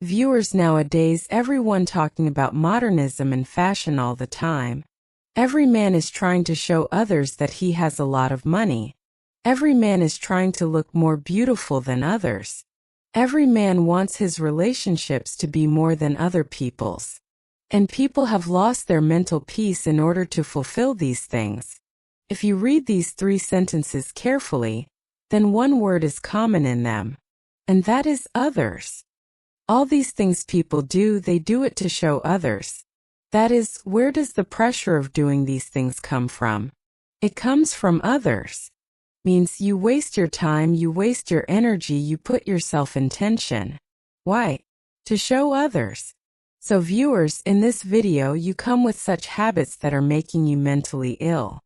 Viewers, nowadays everyone talking about modernism and fashion all the time. Every man is trying to show others that he has a lot of money. Every man is trying to look more beautiful than others. Every man wants his relationships to be more than other people's. And people have lost their mental peace in order to fulfill these things. If you read these 3 sentences carefully, then one word is common in them. And that is others. All these things people do, they do it to show others. That is, where does the pressure of doing these things come from? It comes from others. Means you waste your time, you waste your energy, you put yourself in tension. Why? To show others. So viewers, in this video you come with such habits that are making you mentally ill.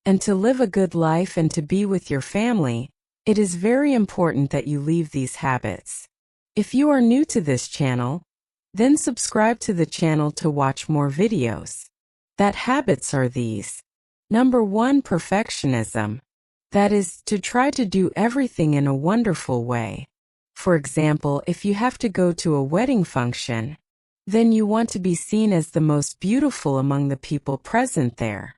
And to live a good life and to be with your family, it is very important that you leave these habits. If you are new to this channel, then subscribe to the channel to watch more videos. That habits are these. Number 1, perfectionism. That is, to try to do everything in a wonderful way. For example, if you have to go to a wedding function, then you want to be seen as the most beautiful among the people present there.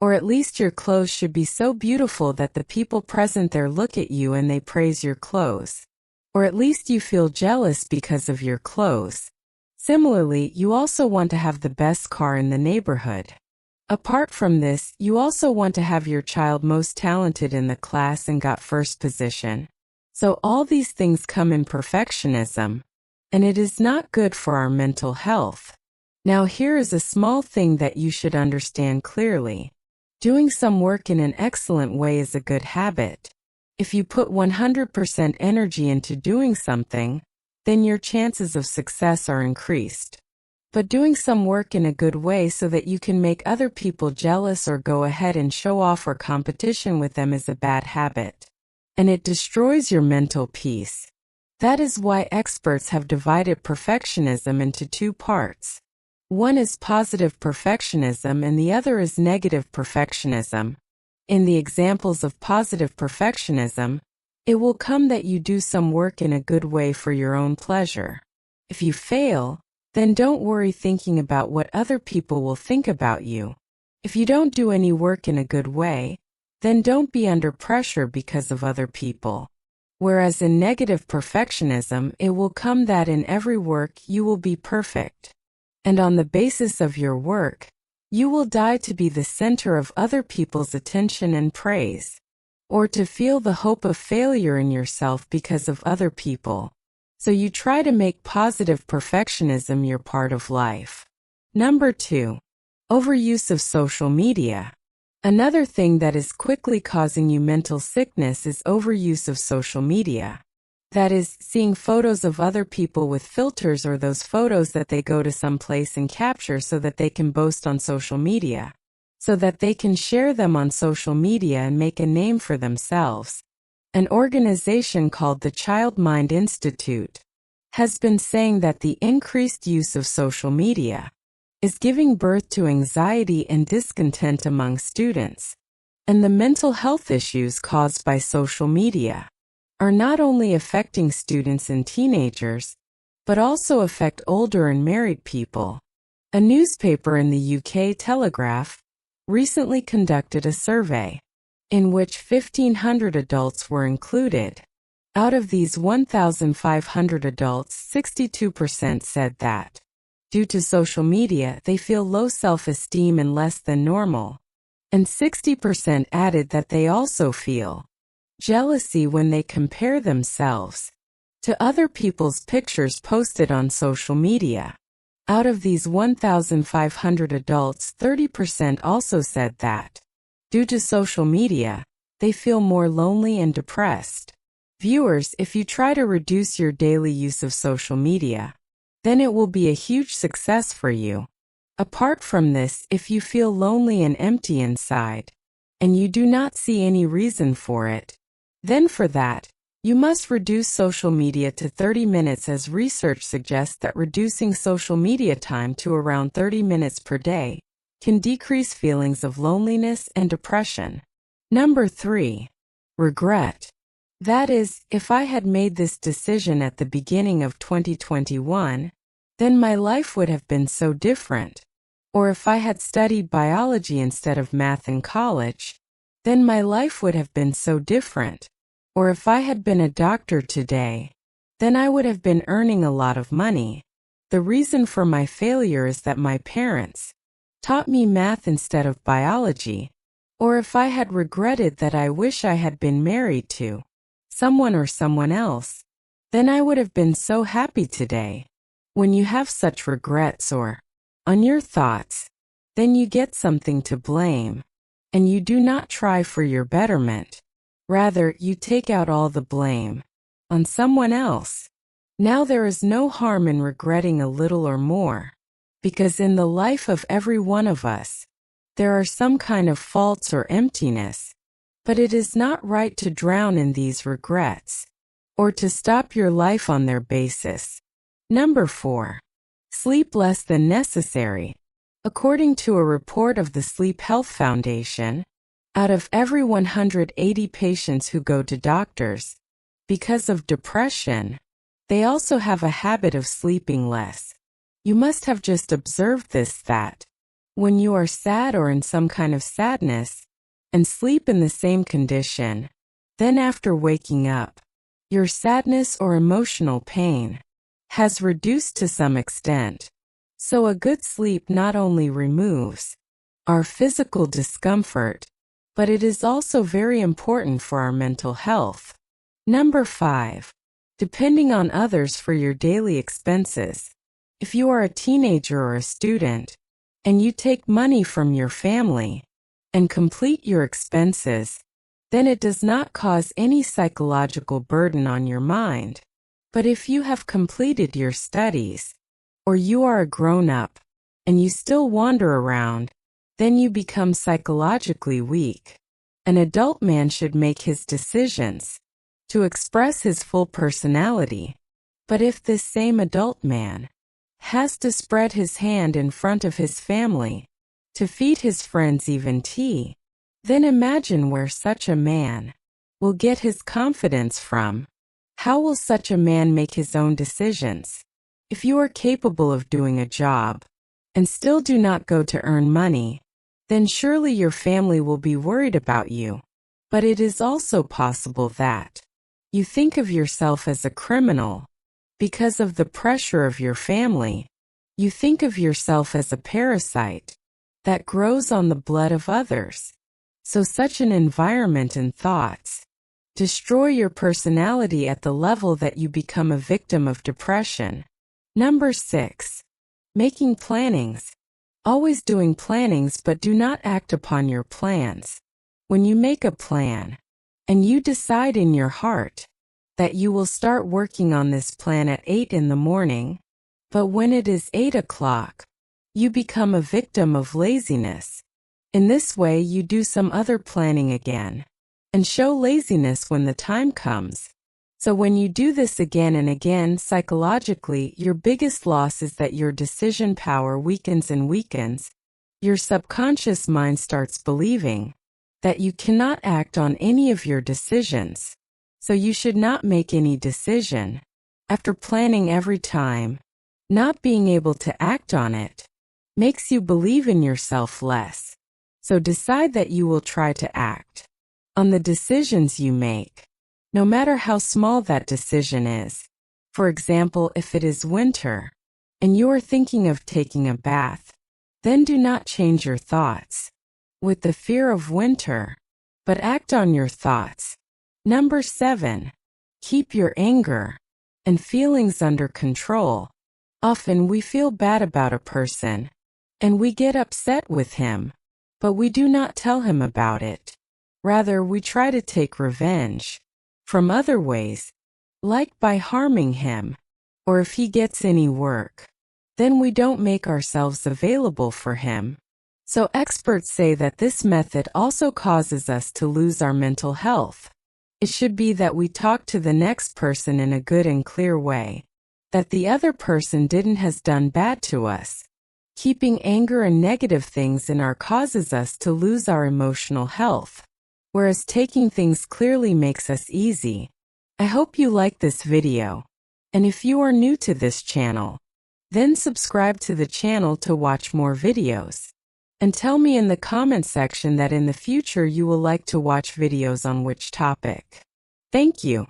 Or at least your clothes should be so beautiful that the people present there look at you and they praise your clothes. Or at least you feel jealous because of your clothes. Similarly, you also want to have the best car in the neighborhood. Apart from this, you also want to have your child most talented in the class and got first position. So all these things come in perfectionism, and it is not good for our mental health. Now here is a small thing that you should understand clearly. Doing some work in an excellent way is a good habit. If you put 100% energy into doing something, then your chances of success are increased. But doing some work in a good way so that you can make other people jealous or go ahead and show off or competition with them is a bad habit. And it destroys your mental peace. That is why experts have divided perfectionism into 2 parts. One is positive perfectionism and the other is negative perfectionism. In the examples of positive perfectionism, it will come that you do some work in a good way for your own pleasure. If you fail, then don't worry thinking about what other people will think about you. If you don't do any work in a good way, then don't be under pressure because of other people. Whereas in negative perfectionism, it will come that in every work you will be perfect. And on the basis of your work, you will die to be the center of other people's attention and praise, or to feel the hope of failure in yourself because of other people. So you try to make positive perfectionism your part of life. Number 2, overuse of social media. Another thing that is quickly causing you mental sickness is overuse of social media. That is, seeing photos of other people with filters or those photos that they go to some place and capture so that they can boast on social media, so that they can share them on social media and make a name for themselves. An organization called the Child Mind Institute has been saying that the increased use of social media is giving birth to anxiety and discontent among students. And the mental health issues caused by social media are not only affecting students and teenagers, but also affect older and married people. A newspaper in the UK, Telegraph, recently conducted a survey in which 1,500 adults were included. Out of these 1,500 adults, 62% said that, due to social media, they feel low self-esteem and less than normal. And 60% added that they also feel jealousy when they compare themselves to other people's pictures posted on social media. Out of these 1,500 adults, 30% also said that, due to social media, they feel more lonely and depressed. Viewers, if you try to reduce your daily use of social media, then it will be a huge success for you. Apart from this, if you feel lonely and empty inside, and you do not see any reason for it, then for that, you must reduce social media to 30 minutes, as research suggests that reducing social media time to around 30 minutes per day can decrease feelings of loneliness and depression. Number 3. Regret. That is, if I had made this decision at the beginning of 2021, then my life would have been so different. Or if I had studied biology instead of math in college, then my life would have been so different. Or if I had been a doctor today, then I would have been earning a lot of money. The reason for my failure is that my parents taught me math instead of biology. Or if I had regretted that I wish I had been married to someone or someone else, then I would have been so happy today. When you have such regrets or on your thoughts, then you get something to blame, and you do not try for your betterment. Rather, you take out all the blame on someone else. Now there is no harm in regretting a little or more, because in the life of every one of us, there are some kind of faults or emptiness, but it is not right to drown in these regrets, or to stop your life on their basis. Number 4. Sleep less than necessary. According to a report of the Sleep Health Foundation, out of every 180 patients who go to doctors because of depression, they also have a habit of sleeping less. You must have just observed this, that when you are sad or in some kind of sadness, and sleep in the same condition, then after waking up, your sadness or emotional pain has reduced to some extent. So a good sleep not only removes our physical discomfort, but it is also very important for our mental health. Number 5. Depending on others for your daily expenses. If you are a teenager or a student, and you take money from your family and complete your expenses, then it does not cause any psychological burden on your mind. But if you have completed your studies, or you are a grown-up, and you still wander around, then you become psychologically weak. An adult man should make his decisions to express his full personality. But if this same adult man has to spread his hand in front of his family, to feed his friends even tea, then imagine where such a man will get his confidence from. How will such a man make his own decisions? If you are capable of doing a job and still do not go to earn money, then surely your family will be worried about you. But it is also possible that you think of yourself as a criminal because of the pressure of your family. You think of yourself as a parasite that grows on the blood of others. So such an environment and thoughts destroy your personality at the level that you become a victim of depression. Number 6. Making plannings. Always doing plannings, but do not act upon your plans. When you make a plan, and you decide in your heart that you will start working on this plan at 8 in the morning, but when it is 8 o'clock, you become a victim of laziness. In this way you do some other planning again, and show laziness when the time comes. So when you do this again and again, psychologically, your biggest loss is that your decision power weakens and weakens. Your subconscious mind starts believing that you cannot act on any of your decisions. So you should not make any decision. After planning every time, not being able to act on it makes you believe in yourself less. So decide that you will try to act on the decisions you make, no matter how small that decision is. For example, if it is winter and you are thinking of taking a bath, then do not change your thoughts with the fear of winter, but act on your thoughts. Number 7. Keep your anger and feelings under control. Often we feel bad about a person, and we get upset with him, but we do not tell him about it. Rather, we try to take revenge from other ways, like by harming him, or if he gets any work, then we don't make ourselves available for him. So experts say that this method also causes us to lose our mental health. It should be that we talk to the next person in a good and clear way, that the other person has done bad to us. Keeping anger and negative things in our causes us to lose our emotional health. whereas taking things clearly makes us easy. I hope you like this video. And if you are new to this channel, then subscribe to the channel to watch more videos. And tell me in the comment section that in the future you will like to watch videos on which topic. Thank you.